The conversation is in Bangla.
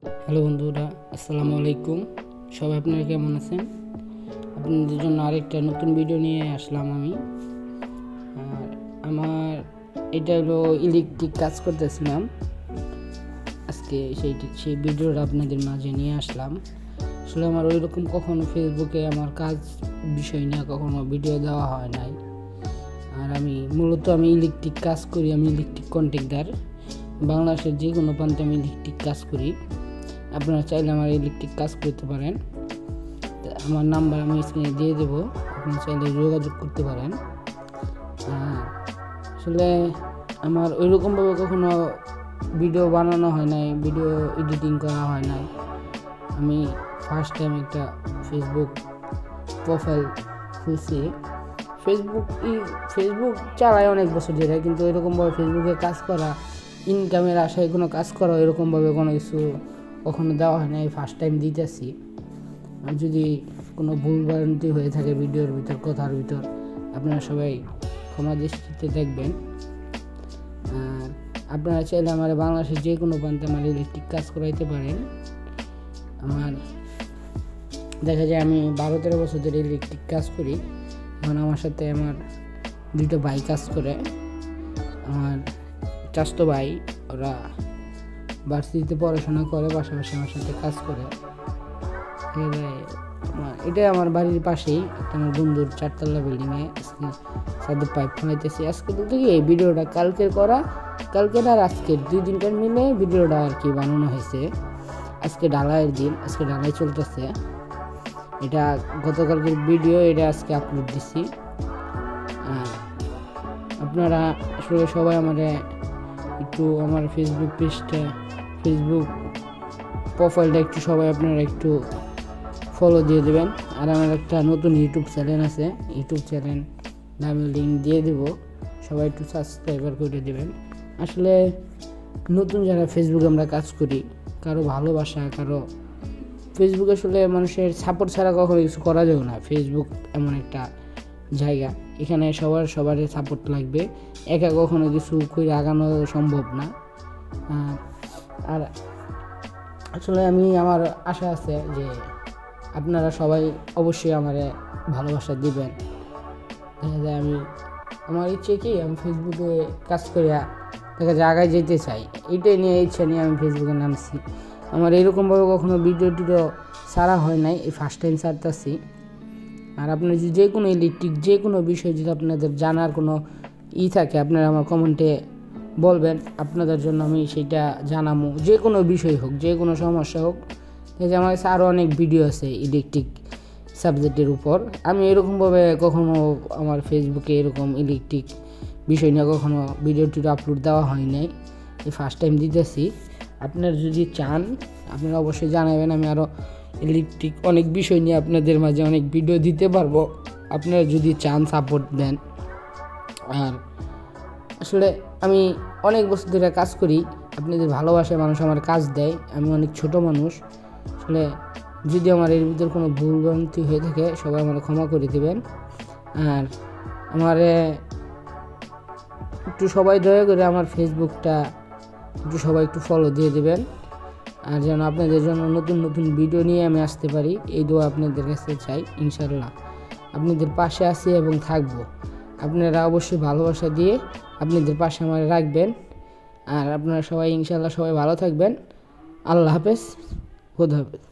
হ্যালো বন্ধুরা, আসসালামু আলাইকুম। সবাই আপনারা কেমন আছেন? আপনাদের জন্য আরেকটা নতুন ভিডিও নিয়ে আসলাম আমি। আর আমার এটা হলো ইলেকট্রিক কাজ করতেছিলাম আজকে, সেই ভিডিওটা আপনাদের মাঝে নিয়ে আসলাম। আসলে আমার ওই রকম কখনো ফেসবুকে আমার কাজ বিষয় নিয়ে কখনো ভিডিও দেওয়া হয় নাই। আর আমি মূলত ইলেকট্রিক কাজ করি, আমি ইলেকট্রিক কন্ট্রাক্টর। বাংলাদেশের যে কোনো প্রান্তে আমি ইলেকট্রিক কাজ করি। আপনারা চাইলে আমার ইলেকট্রিক কাজ করতে পারেন। আমার নাম্বার আমি স্ক্রিনে দিয়ে দেবো, আপনারা চাইলে যোগাযোগ করতে পারেন। আসলে আমার ওইরকমভাবে কখনো ভিডিও বানানো হয় নাই, ভিডিও এডিটিং করা হয় নাই। আমি ফার্স্ট টাইম একটা ফেসবুক প্রোফাইল খুলছি। ফেসবুক চালাই অনেক বছর ধরে, কিন্তু এরকমভাবে ফেসবুকে কাজ করা, ইনকামের আশায় কোনো কাজ করা এরকমভাবে কোনো কিছু কখনো দেওয়া হয় না। এই ফার্স্ট টাইম দিতেছি। আর যদি কোনো ভুলভ্রান্তি হয়ে থাকে ভিডিওর ভিতর, কথার ভিতর, আপনারা সবাই ক্ষমা দৃষ্টিতে দেখবেন। আর আপনারা চাইলে আমার বাংলাদেশের যে কোনো প্রান্তে আমার ইলেকট্রিক কাজ করাইতে পারেন। আমার দেখা যায় আমি 12-13 বছর ধরে ইলেকট্রিক কাজ করি। এখন আমার সাথে আমার 2টা ভাই কাজ করে। আমার চাচাতো ভাই, ওরা ভার্সিটিতে পড়াশোনা করে, পাশাপাশি আমার সাথে কাজ করে। এটা আমার বাড়ির পাশেই একটা আমার বন্ধুর 4তলা বিল্ডিংয়ে সাথে পাইপ ফোনাইতেছি। আজকে বলতে কি এই ভিডিওটা কালকের আর আজকের 2 দিনকার মিলে ভিডিওটা আর কি বানানো হয়েছে। আজকে ঢালাইয়ের দিন, আজকে ঢালাই চলতেছে। এটা গতকালকের ভিডিও, এটা আজকে আপলোড দিছি। আপনারা আসলে সবাই একটু আমার ফেসবুক প্রোফাইলটা একটু সবাই আপনারা একটু ফলো দিয়ে দেবেন। আর আমার একটা নতুন ইউটিউব চ্যানেল আছে, ইউটিউব চ্যানেল নামে লিঙ্ক দিয়ে দেবো, সবাই একটু সাবস্ক্রাইবার করে দেবেন। আসলে নতুন যারা ফেসবুকে আমরা কাজ করি, কারো ভালোবাসা, ফেসবুক আসলে মানুষের সাপোর্ট ছাড়া কখনো কিছু করা যাবে না। ফেসবুক এমন একটা জায়গা, এখানে সবার সাপোর্ট লাগবে। একা কখনো কিছু করে আগানো সম্ভব না। আর আসলে আমার আশা আছে যে আপনারা সবাই অবশ্যই আমারে ভালোবাসা দিবেন। দেখা যায় আমার ইচ্ছে কি, আমি ফেসবুকে কাজ করিয়া দেখা যায় আগায় যেতে চাই। এইটাই নিয়ে ইচ্ছা নিয়ে আমি ফেসবুকে নামছি। আমার এরকমভাবে কখনো ভিডিও ছাড়া হয় নাই, এই ফার্স্ট টাইম ছাড়তেছি। আর আপনার যদি যে কোনো ইলেকট্রিক যে কোনো বিষয় যদি আপনাদের জানার কোনো থাকে, আপনারা আমার কমেন্টে বলবেন, আপনাদের জন্য আমি সেটা জানাবো। যে কোনো বিষয় হোক, যে কোনো সমস্যা হোক। এই যে আমার কাছে আরও অনেক ভিডিও আছে ইলেকট্রিক সাবজেক্টের উপর। আমি এরকমভাবে কখনো আমার ফেসবুকে এরকম ইলেকট্রিক বিষয় নিয়ে কখনো ভিডিও আপলোড দেওয়া হয় নাই, এই ফার্স্ট টাইম দিতেছি। আপনারা যদি চান আপনারা অবশ্যই জানাবেন, আমি আরও ইলেকট্রিক অনেক বিষয় নিয়ে আপনাদের মাঝে অনেক ভিডিও দিতে পারবো, আপনারা যদি চান সাপোর্ট দেন। আর আসলে আমি অনেক বছর ধরে কাজ করি, আপনাদের ভালোবাসায় মানুষ আমার কাজ দেয়। আমি অনেক ছোট মানুষ। আসলে যদি আমার এর ভিতর কোনো ভুলভ্রান্তি হয়ে থাকে, সবাই আমার ক্ষমা করে দেবেন। আর একটু সবাই দয়া করে আমার ফেসবুকটা সবাই একটু ফলো দিয়ে দেবেন। আর যেন আপনাদের জন্য নতুন নতুন ভিডিও নিয়ে আমি আসতে পারি, এই দোয়া আপনাদের কাছে চাই। ইনশাল্লাহ আপনাদের পাশে আছি এবং থাকবো। আপনারা অবশ্যই ভালোবাসা দিয়ে আপনাদের পাশে আমার রাখবেন। আর আপনারা সবাই ইনশাল্লাহ সবাই ভালো থাকবেন। আল্লাহ হাফেজ, খোদা হাফেজ।